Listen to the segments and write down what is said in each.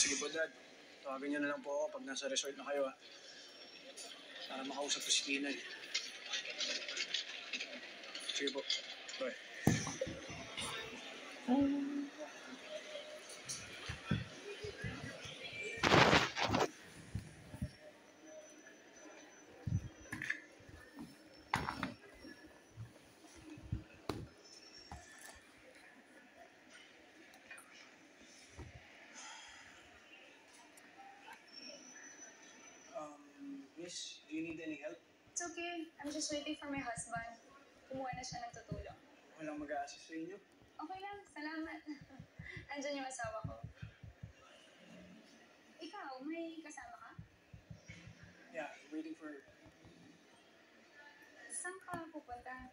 Sige po, Dad. Tawagan niyo na lang po ako pag nasa resort na kayo, ha? Para makausap ko si Tina, eh. Sige po. Bye. Miss, do you need any help? It's okay. I'm just waiting for my husband. Kumuha na siya ng tutulong. Walang mag-a-assist sa inyo? Okay lang, salamat. Andyan yung asawa ko. Ikaw, may kasama ka? Yeah, waiting for Saan ka pupunta?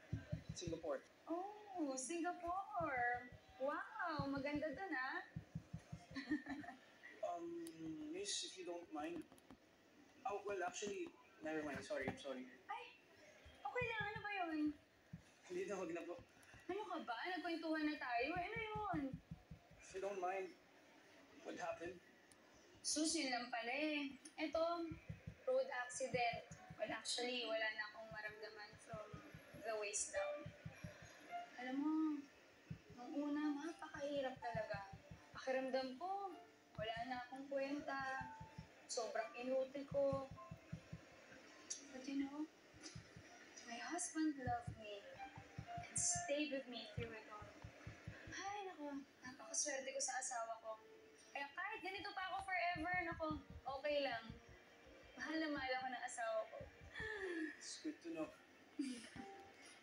Singapore. Oh, Singapore! Wow, maganda dun ah. Miss, if you don't mind. Oh, well, actually, never mind. Sorry, I'm sorry. Ay, okay lang. Ano ba yun? Hindi na, wag na po. Ano ka ba? Nagkwentuhan na tayo. Ano yun? If you don't mind, what happened? Sus, yun lang pala eh. Ito, road accident. Well, actually, wala na akong maramdaman from the waist down. Alam mo, nung una, napakahirap talaga. Pakiramdam ko, wala na akong kwenta. Sobrang inuti ko. But you know, my husband loved me and stayed with me through it all. Ay, naku, napakaswerte ko sa asawa ko. Kaya kahit ganito pa ako forever, naku, okay lang. Mahal na mahal ako ng asawa ko. It's good to know.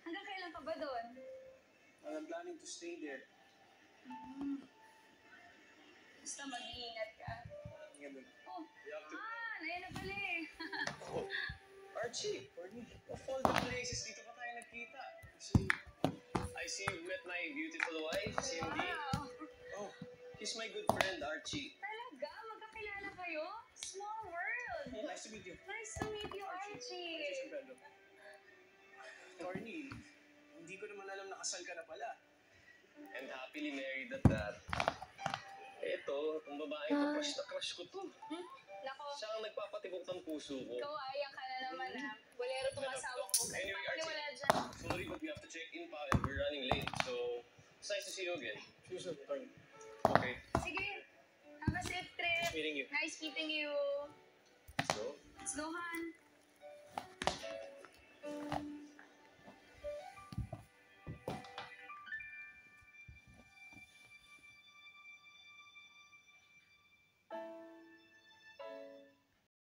Hanggang kailan ka ba doon? Well, I'm planning to stay there. Basta mag-iingat ka. Ganun. Oh, ayun na pala eh. Oh, Archie, of all the places, dito pa tayo nagkita. Kasi, I see you met my beautiful wife, Cindy. Wow! oh, He's my good friend, Archie. Talaga? Magkakilala kayo? Small world! nice to meet you. Nice to meet you, Archie! Archie San Pedro. Torny, hindi ko naman alam na kasal ka na pala. And happily married at that. Eto, kung babae ko, crush na crush ko to. Nako, Siya ang nagpapatibok ng puso ko. ikaw ayan ka na naman ha. Bolero tong asawa ko. Anyway, Papaniwala dyan. Sorry, but we have to check in pa and we're running late. So, it's nice to see you again. Susunod, Torny. Okay. Sige, have a safe trip. Meeting you. Nice meeting you. So, Let's go, Han.